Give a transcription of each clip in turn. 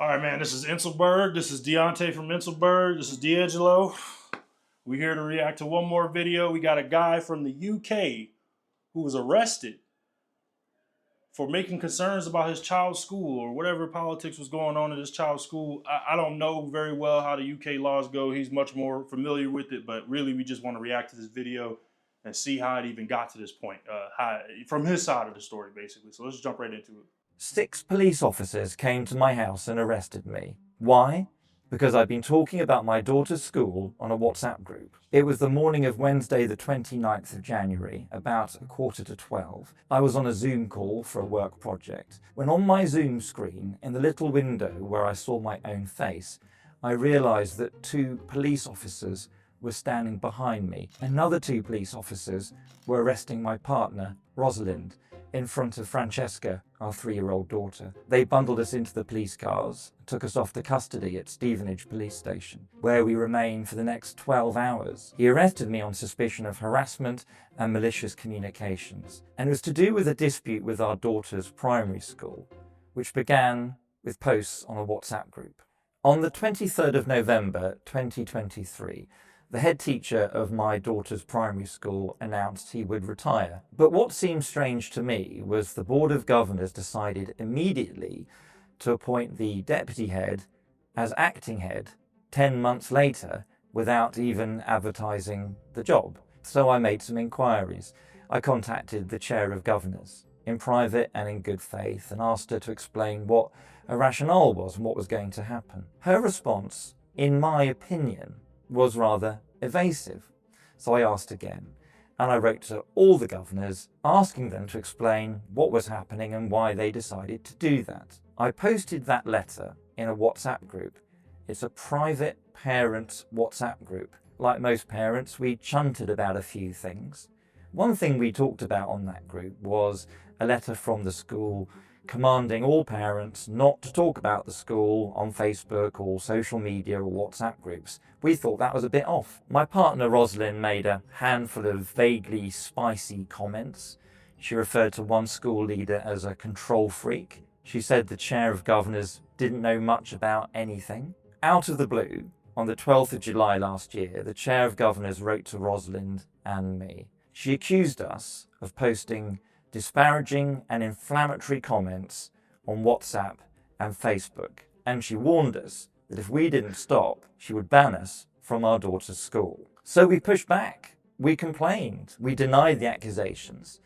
All right, man, this is Inselberg. This is Deontay from Inselberg. This is D'Angelo. We're here to react to one more video. We got a guy from the UK who was arrested for making concerns about his child's school or whatever politics was going on in his child's school. I don't know very well how the UK laws go. He's much more familiar with it, but really we just want to react to this video and see how it even got to this point, from his side of the story, basically. So let's jump right into it. 6 police officers came to my house and arrested me. Why? Because I'd been talking about my daughter's school on a WhatsApp group. It was the morning of Wednesday the 29th of January, about 11:45. I was on a Zoom call for a work project, when on my Zoom screen, in the little window where I saw my own face, I realised that 2 police officers were standing behind me. Another 2 police officers were arresting my partner, Rosalind, in front of Francesca, our 3-year-old daughter. They bundled us into the police cars and took us off to custody at Stevenage Police Station, where we remained for the next 12 hours. He arrested me on suspicion of harassment and malicious communications, and it was to do with a dispute with our daughter's primary school, which began with posts on a WhatsApp group. On the 23rd of November 2023, the head teacher of my daughter's primary school announced he would retire. But what seemed strange to me was the Board of Governors decided immediately to appoint the deputy head as acting head 10 months later without even advertising the job. So I made some inquiries. I contacted the chair of governors in private and in good faith and asked her to explain what a rationale was and what was going to happen. Her response, in my opinion, was rather evasive. So I asked again, and I wrote to all the governors asking them to explain what was happening and why they decided to do that. I posted that letter in a WhatsApp group. It's a private parents WhatsApp group. Like most parents, we chunted about a few things. One thing we talked about on that group was a letter from the school commanding all parents not to talk about the school on Facebook or social media or WhatsApp groups. We thought that was a bit off. My partner Rosalind made a handful of vaguely spicy comments. She referred to one school leader as a control freak. She said the chair of governors didn't know much about anything. Out of the blue, on the 12th of July last year, the chair of governors wrote to Rosalind and me. She accused us of posting disparaging and inflammatory comments on WhatsApp and Facebook, and she warned us that if we didn't stop, she would ban us from our daughter's school. So we pushed back. We complained. We denied the accusations.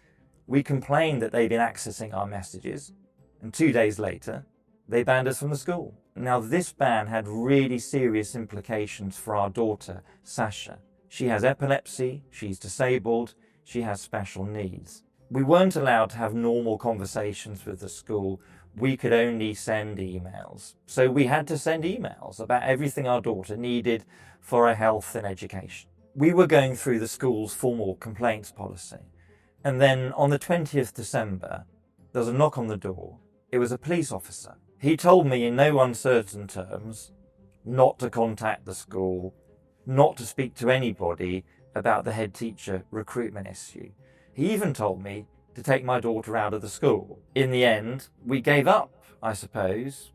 We complained that they'd been accessing our messages, and 2 days later, they banned us from the school. Now, this ban had really serious implications for our daughter, Sasha. She has epilepsy, she's disabled, she has special needs. We weren't allowed to have normal conversations with the school. We could only send emails. So we had to send emails about everything our daughter needed for her health and education. We were going through the school's formal complaints policy. And then on the 20th December, there was a knock on the door. It was a police officer. He told me in no uncertain terms not to contact the school, not to speak to anybody about the head teacher recruitment issue. He even told me to take my daughter out of the school. In the end, we gave up, I suppose.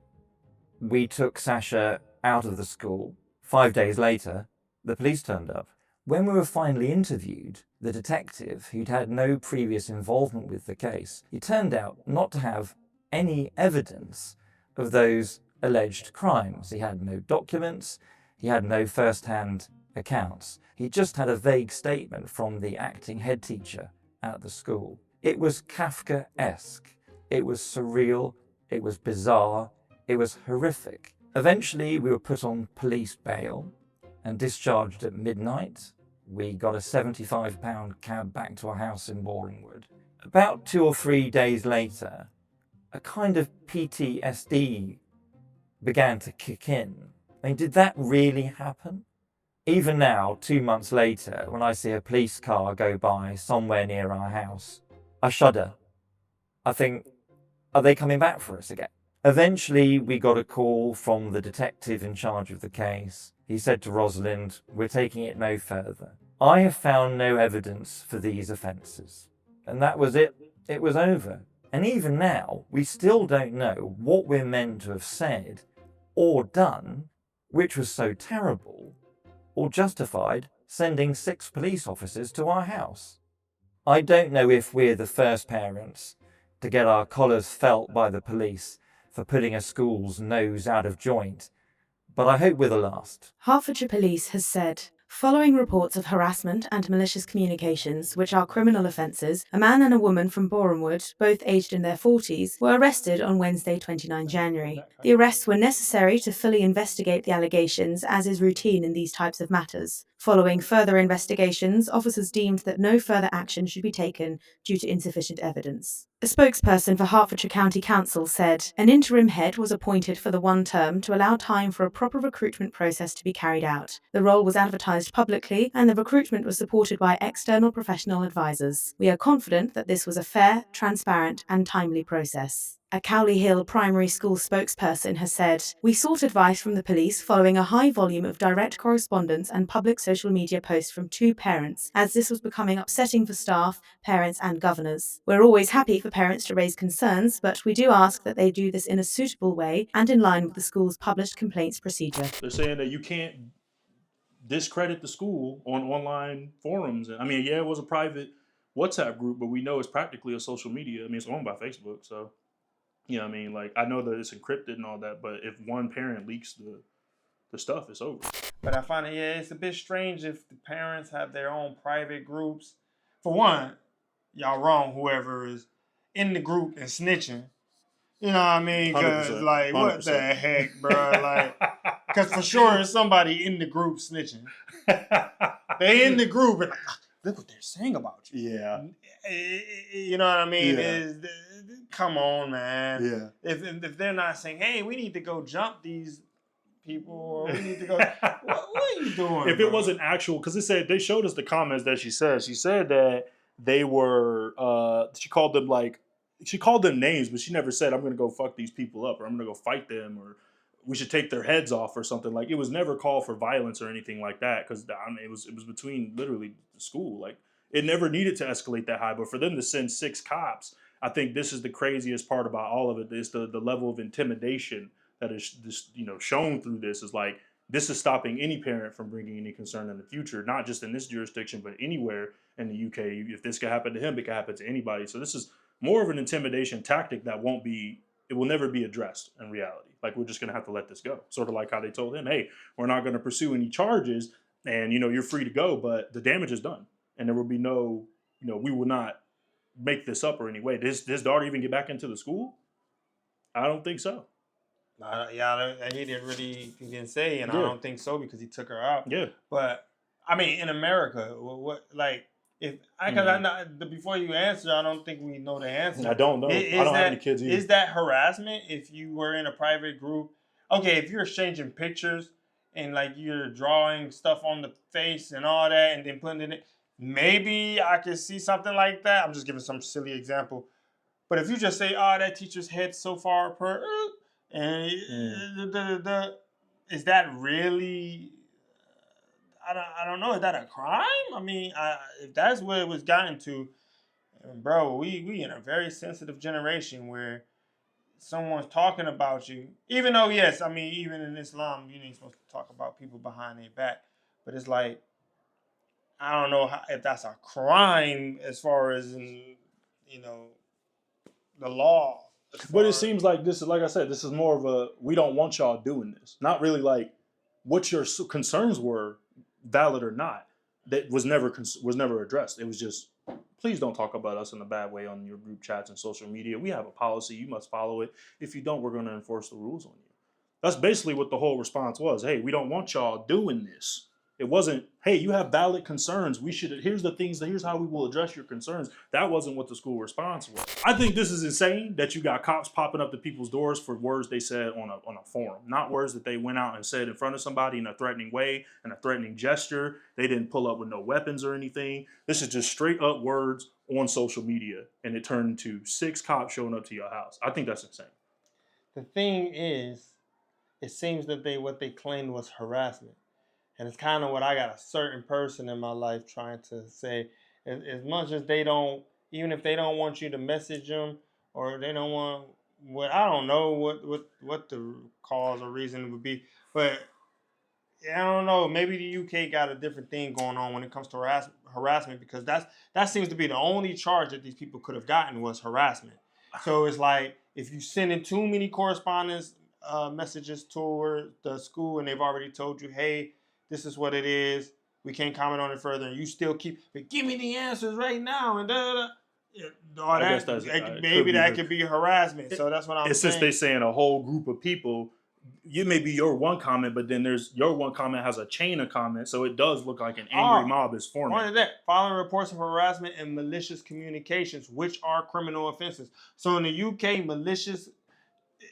We took Sasha out of the school. 5 days later, the police turned up. When we were finally interviewed, the detective, who'd had no previous involvement with the case, he turned out not to have any evidence of those alleged crimes. He had no documents, he had no first-hand accounts. He just had a vague statement from the acting head teacher at the school. It was Kafkaesque. It was surreal. It was bizarre. It was horrific. Eventually, we were put on police bail and discharged at midnight. We got a £75 cab back to our house in Boringwood. About 2 or 3 days later, a kind of PTSD began to kick in. I mean, did that really happen? Even now, 2 months later, when I see a police car go by somewhere near our house, I shudder. I think, are they coming back for us again? Eventually, we got a call from the detective in charge of the case. He said to Rosalind, "We're taking it no further." I have found no evidence for these offences. And that was it. It was over. And even now, we still don't know what we're meant to have said or done, which was so terrible, or justified sending 6 police officers to our house. I don't know if we're the first parents to get our collars felt by the police for putting a school's nose out of joint, but I hope we're the last. Hertfordshire Police has said, following reports of harassment and malicious communications, which are criminal offences, a man and a woman from Borehamwood, both aged in their 40s, were arrested on Wednesday, 29 January. The arrests were necessary to fully investigate the allegations, as is routine in these types of matters. Following further investigations, officers deemed that no further action should be taken due to insufficient evidence. A spokesperson for Hertfordshire County Council said, an interim head was appointed for the one term to allow time for a proper recruitment process to be carried out. The role was advertised publicly, and the recruitment was supported by external professional advisors. We are confident that this was a fair, transparent, and timely process. A Cowley Hill primary school spokesperson has said, we sought advice from the police following a high volume of direct correspondence and public social media posts from 2 parents, as this was becoming upsetting for staff, parents, and governors. We're always happy for parents to raise concerns, but we do ask that they do this in a suitable way and in line with the school's published complaints procedure. They're saying that you can't discredit the school on online forums. I mean, yeah, it was a private WhatsApp group, but we know it's practically a social media. I mean, it's owned by Facebook, so I mean, like, I know that it's encrypted and all that, but if one parent leaks the stuff, it's over. But I find it's a bit strange if the parents have their own private groups. For one, y'all wrong, whoever is in the group and snitching. You know what I mean? Because, like, 100%. What the heck, bro? Like, because for sure there's somebody in the group snitching. They in the group and like, look what they're saying about you. Yeah. You know what I mean? Yeah. Come on, man. Yeah. If they're not saying, hey, we need to go jump these people, or we need to go, what are you doing? If it wasn't actual, because they showed us the comments that she said. She said that they were, she called them names, but she never said, I'm going to go fuck these people up, or I'm going to go fight them, or we should take their heads off, or something. Like, it was never called for violence or anything like that, because I mean, it was between literally the school. Like, it never needed to escalate that high, but for them to send 6 cops, I think this is the craziest part about all of it, is the level of intimidation that is just, shown through this. Is like, this is stopping any parent from bringing any concern in the future, not just in this jurisdiction, but anywhere in the UK. If this could happen to him, it could happen to anybody. So this is more of an intimidation tactic that it will never be addressed in reality. Like, we're just going to have to let this go. Sort of like how they told him, hey, we're not going to pursue any charges, and, you're free to go, but the damage is done. And there will be no, we will not make this up or any way. Does his daughter even get back into the school? I don't think so. He didn't say, and I don't think so, because he took her out. Yeah. But I mean, in America, before you answer, I don't think we know the answer. I don't know. I don't have any kids either. Is that harassment if you were in a private group? Okay, if you're exchanging pictures and like you're drawing stuff on the face and all that, and then putting it in, maybe I could see something like that. I'm just giving some silly example. But if you just say, oh, that teacher's head's so far apart, and is that really, I don't know, is that a crime? I mean, if that's what it was gotten to, bro, we in a very sensitive generation where someone's talking about you, even though, yes, I mean, even in Islam, you ain't supposed to talk about people behind their back, but it's like, I don't know if that's a crime as far as in, the law. But it seems like this is, like I said, this is more of a, we don't want y'all doing this. Not really like what your concerns were, valid or not. That was never addressed. It was just, please don't talk about us in a bad way on your group chats and social media. We have a policy. You must follow it. If you don't, we're going to enforce the rules on you. That's basically what the whole response was. Hey, we don't want y'all doing this. It wasn't, hey, you have valid concerns. Here's how we will address your concerns. That wasn't what the school response was. I think this is insane that you got cops popping up to people's doors for words they said on a forum, not words that they went out and said in front of somebody in a threatening way and a threatening gesture. They didn't pull up with no weapons or anything. This is just straight up words on social media, and it turned into 6 cops showing up to your house. I think that's insane. The thing is, it seems that what they claimed was harassment. And it's kind of what I got a certain person in my life trying to say. As much as even if they don't want you to message them, or they don't want what I don't know what the cause or reason would be, but I don't know. Maybe the UK got a different thing going on when it comes to harassment, because that seems to be the only charge that these people could have gotten was harassment. So it's like if you send in too many correspondence messages toward the school and they've already told you, hey, this is what it is. We can't comment on it further, and you still keep, but give me the answers right now, and da da. I guess that's maybe that could be harassment. So that's what I'm saying. It's since they saying a whole group of people. You may be your one comment, but then there's your one comment has a chain of comments, so it does look like an angry mob is forming. More than that, following reports of harassment and malicious communications, which are criminal offenses. So in the UK, malicious,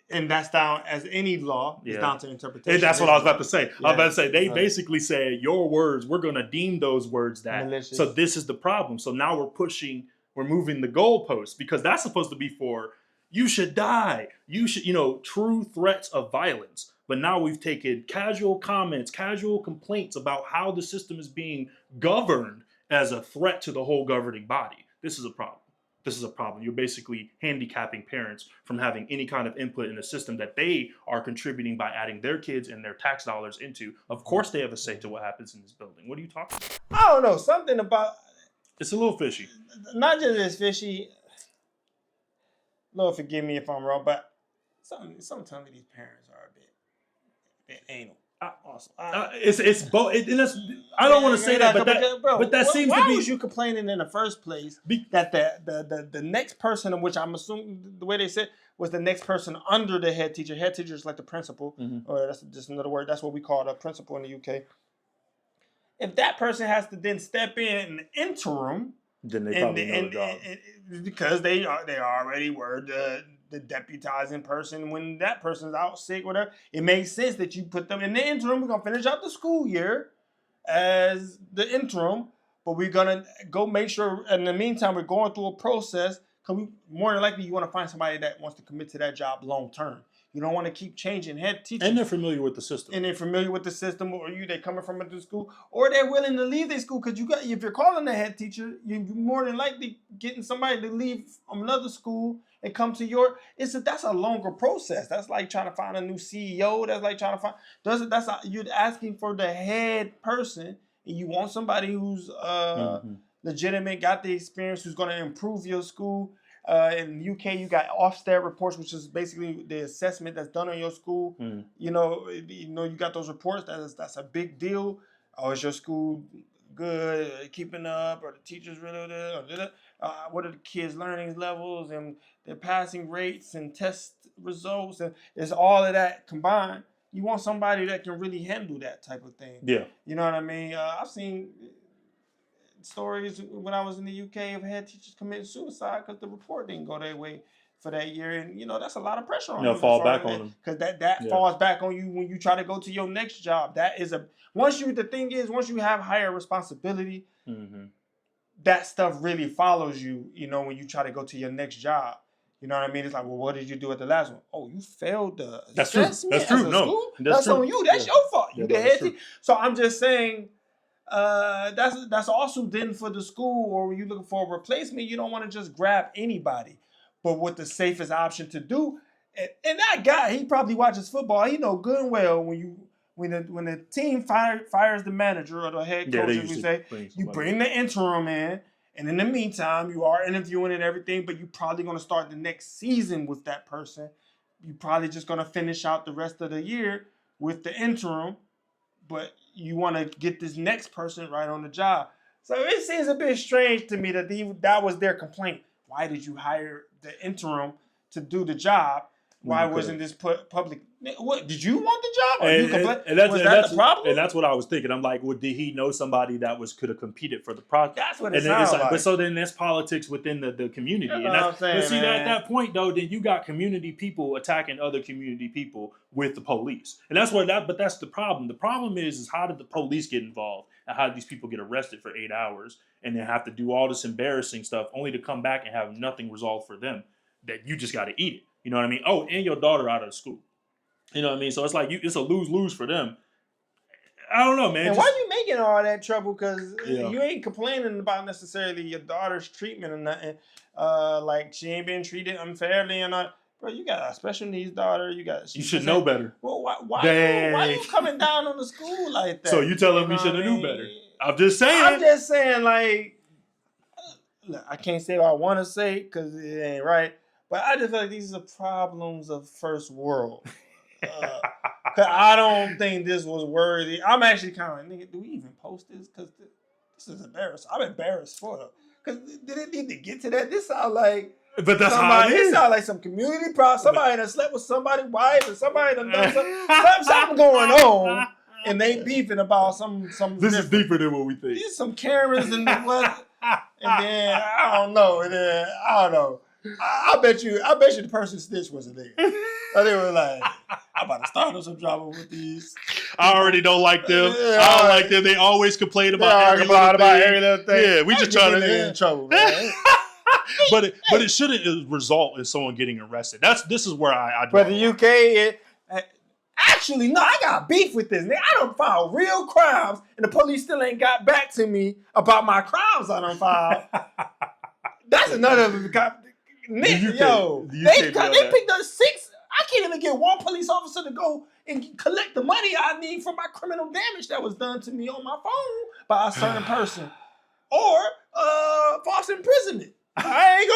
and that's down as any law, is down to interpretation. And that's what I was about to say. I was about to say they basically said your words, we're going to deem those words that. Malicious. So this is the problem. So now we're moving the goalposts, because that's supposed to be for you should die. You should, true threats of violence. But now we've taken casual comments, casual complaints about how the system is being governed as a threat to the whole governing body. This is a problem. This is a problem. You're basically handicapping parents from having any kind of input in a system that they are contributing by adding their kids and their tax dollars into. Of course they have a say to what happens in this building. What are you talking about? I don't know. Something about... It's a little fishy. Not just as fishy... Lord forgive me if I'm wrong, but sometimes these parents are a bit anal. Awesome. It's both. I don't want to say that, but that seems to be. Why was you complaining in the first place that the next person, in which I'm assuming the way they said was the next person under the head teacher. Head teacher is like the principal, or that's just another word. That's what we call a principal in the UK. If that person has to then step in the interim. Then they probably know the job. Because they already were the deputizing person when that person's out sick, whatever. It makes sense that you put them in the interim. We're gonna finish out the school year as the interim, but we're gonna go make sure. In the meantime, we're going through a process, because more than likely you want to find somebody that wants to commit to that job long term. You don't want to keep changing head teachers. And they're familiar with the system. Or they're coming from a school, or they're willing to leave their school, because if you're calling a head teacher, you're more than likely getting somebody to leave from another school and come to that's a longer process. That's like trying to find a new CEO. That's like trying to find, you're asking for the head person, and you want somebody who's legitimate, got the experience, who's going to improve your school. In the UK, you got Austfia reports, which is basically the assessment that's done on your school. You got those reports. That's a big deal. Oh, is your school good, keeping up, or the teachers really good? What are the kids' learning levels and their passing rates and test results? And it's all of that combined. You want somebody that can really handle that type of thing. Yeah. You know what I mean? I've seen stories when I was in the UK of head teachers committing suicide because the report didn't go their way for that year, and that's a lot of pressure on you. Fall back on them, because that falls back on you when you try to go to your next job. That is once you have higher responsibility, that stuff really follows you. When you try to go to your next job. You know what I mean? It's like, well, what did you do at the last one? Oh, you failed the assessment. That's true. No, that's on you. That's your fault. You the head teacher. So I'm just saying. That's also then for the school, or when you're looking for a replacement, you don't want to just grab anybody. But what the safest option to do, and that guy, he probably watches football. He know good and well when the team fires the manager or the head coach, as we say, you bring the interim in, and in the meantime, you are interviewing and everything, but you're probably going to start the next season with that person. You're probably just going to finish out the rest of the year with the interim, but you want to get this next person right on the job. So it seems a bit strange to me that was their complaint. Why did you hire the interim to do the job? Why wasn't this public? What did you want the job? Was that the problem? And that's what I was thinking. I'm like, well, did he know somebody that could have competed for the project? That's what it sounds like. But so then there's politics within the community. That's what I'm saying, but see, at that point though, then you got community people attacking other community people with the police, and but that's the problem. The problem is how did the police get involved, and how did these people get arrested for 8 hours and then have to do all this embarrassing stuff only to come back and have nothing resolved for them? That you just got to eat it. You know what I mean? Oh, and your daughter out of school. You know what I mean? So it's like it's a lose-lose for them. I don't know, man. And why are you making all that trouble? Because you ain't complaining about necessarily your daughter's treatment or nothing. Like she ain't being treated unfairly, and bro, you got a special needs daughter. You should know better. Well, why you coming down on the school like that? So you telling me should have knew better? I'm just saying. I'm just saying, like, look, I can't say what I want to say because it ain't right. But I just feel like these are problems of first world. Cause I don't think this was worthy. I'm actually kind of like, nigga, do we even post this? Because this is embarrassing. I'm embarrassed for them. Because did it need to get to that? This sound like, but that's how it is. This sound like some community problem. Somebody done slept with somebody's wife, and somebody done done something going on, and they beefing about some. This is deeper than what we think. These some Karens in the what? And then I don't know. And then I don't know. I bet you the person snitched was a nigga. And they were like, I'm about to start some drama with these. I already don't like them. I don't like them. They always complain about every little thing. Yeah, we just trying to get in trouble, man. but it shouldn't result in someone getting arrested. This is where I But the UK, actually, no, I got beef with this. I done filed real crimes, and the police still ain't got back to me about my crimes I done filed. That's another they picked up 6. I can't even get one police officer to go and collect the money I need for my criminal damage that was done to me on my phone by a certain person, or false imprisonment. I ain't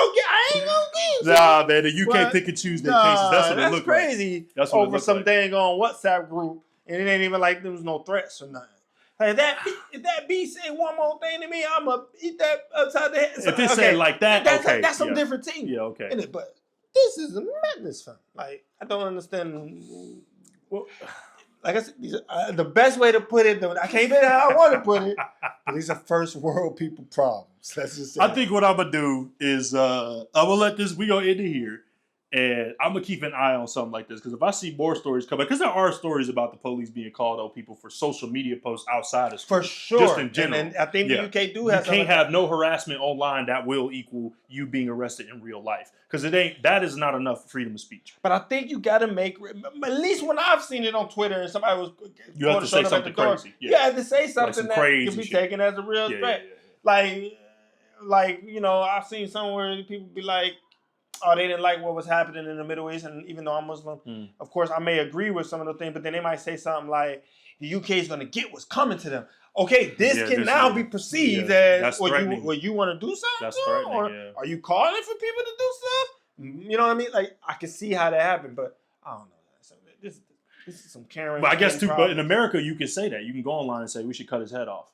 gonna get. Nah, man, the UK pick and choose their cases. That's what it look crazy. Like. That's what over some dang on WhatsApp group, and it ain't even like there was no threats or nothing. Like if that B say one more thing to me, I'ma eat that upside the head. If it said like that, that's some different team. Yeah, okay. But this is a madness, fam. Like, I don't understand. Well, like I said, the best way to put it, though, I can't say how I want to put it, but these are first world people problems. Let's just say. I think what I'm gonna do is I'm gonna let this. We gonna end it here. And I'm going to keep an eye on something like this because if I see more stories come up, because there are stories about the police being called on people for social media posts outside of school. For sure. Just in general. And I think the UK do have. You can't have no harassment online that will equal you being arrested in real life. Because that is not enough freedom of speech. But I think you got to make, at least when I've seen it on Twitter and somebody was. You have to say something crazy. You have to say something that can be taken as a real threat. Like, you know, I've seen somewhere people be like, oh, they didn't like what was happening in the Middle East, and even though I'm Muslim, of course, I may agree with some of the things, but then they might say something like, the UK is going to get what's coming to them. Okay, this can now be perceived as what you want to do something? That's threatening, or are you calling for people to do stuff? You know what I mean? Like, I can see how that happened, but I don't know. So this is some Karen. But I guess, too, but in America, you can say that. You can go online and say, we should cut his head off.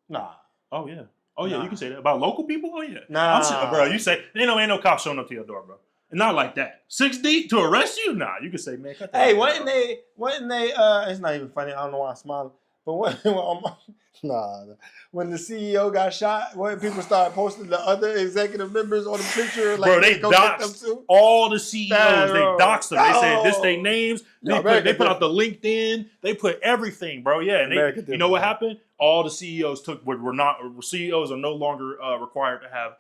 Nah. Oh, yeah. Oh, yeah, you can say that. About local people? Oh, yeah. Nah. Bro, you say, ain't no cops showing up to your door, bro. And not like that. 6 deep to arrest you? Nah, you can say, man, cut that. Hey, wasn't they, it's not even funny. I don't know why I'm smiling. But when the CEO got shot, when people started posting the other executive members on the picture, like, bro, they doxed all the CEOs. They doxed them. They said this their names. They put out the LinkedIn. They put everything, bro. Yeah, and you know what happened? All the CEOs CEOs are no longer required to have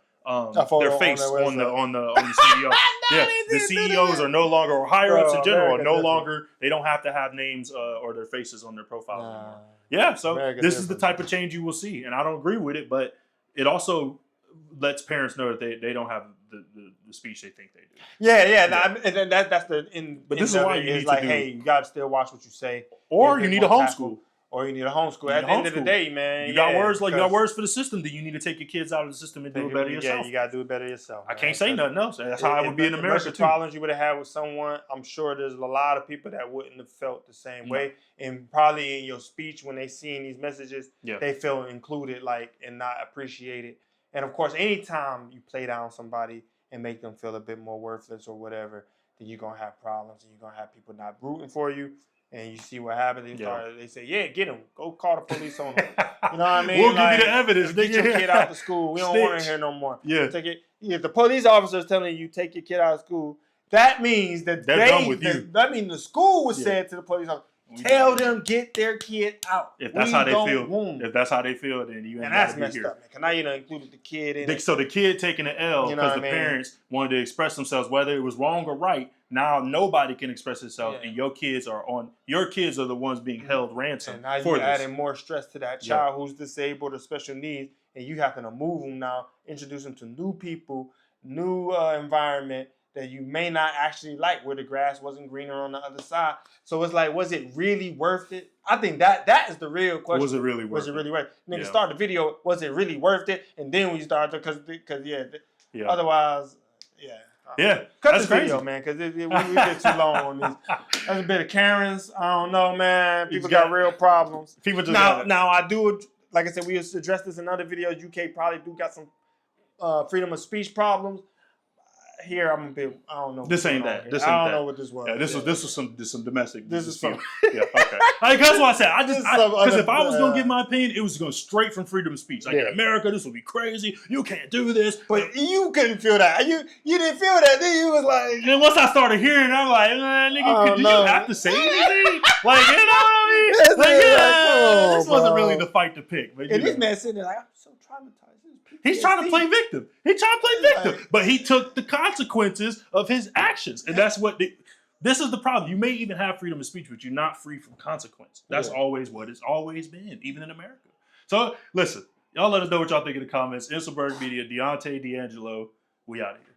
their face on the CEO. Yeah, the CEOs are no longer, or higher ups in general, are no longer. They don't have to have names or their faces on their profile anymore. Yeah, so this is the type of change you will see, and I don't agree with it, but it also lets parents know that they don't have the speech they think they do. Yeah. And that's the But this is why you need to do. Hey, you gotta still watch what you say, or you need a homeschool. Or you need a homeschool. At the end of the day, man. You got words for the system. Do you need to take your kids out of the system and do it better yourself? Yeah, you got to do it better yourself. I can't say nothing else. That's how it would be in America, too. Problems you would have had with someone, I'm sure there's a lot of people that wouldn't have felt the same way. And probably in your speech, when they seeing these messages, they feel included, and not appreciated. And, of course, anytime you play down somebody and make them feel a bit more worthless or whatever, then you're going to have problems and you're going to have people not rooting for you. And you see what happens. They say, yeah, get him. Go call the police on him. You know what I mean? We'll give you the evidence. Get your kid out of school. We don't want to hear no more. Yeah. If the police officer is telling you take your kid out of school, that means that they're done with you. That means the school was said to the police officer, tell them get their kid out. If that's how they feel, then you ain't. And that's messed up, man. Because now you done included the kid in it. So the kid taking the L because the parents wanted to express themselves, whether it was wrong or right. Now nobody can express itself, and your kids are the ones being held ransom. And now you're adding more stress to that child who's disabled or special needs, and you have to move them now, introduce them to new people, new environment. that you may not actually like, where the grass wasn't greener on the other side. So it's like, was it really worth it? I think that is the real question. Was it really worth it? Was it really worth it? Nigga, Yeah. start the video, was it really worth it? And then we start to, because Yeah. otherwise, yeah. Yeah. Cut That's this video, crazy. man, because we been too long on these. That's a bit of Karens. I don't know, man. People got real problems. People just Now I do, like I said, we addressed this in other videos. UK probably do got some freedom of speech problems. Here I'm a bit, I don't know. This ain't that. This ain't I don't that. know what this was. Yeah, this was some domestic. This is some. Yeah, okay. Like, that's why I said because if I was gonna other- give my opinion, it was going straight from freedom of speech. Like in Yeah. America, this would be crazy. You can't do this. But you couldn't feel that. You didn't feel that. Then you was like, And then once I started hearing, I'm like, nigga, did you have to say anything? Like, you know what I mean? That's Like, it, yeah, like, come this on, wasn't bro. really the fight to pick. But, you and this know. man sitting there like, I'm so traumatized. He's trying to play victim. He's trying to play victim. Like- But he took the consequences of his actions. And that's what this is the problem. You may even have freedom of speech, but you're not free from consequence. That's Yeah. always what it's always been, even in America. So listen, y'all let us know what y'all think in the comments. Inselbergmedia, Deontay, D'Angelo, we out of here.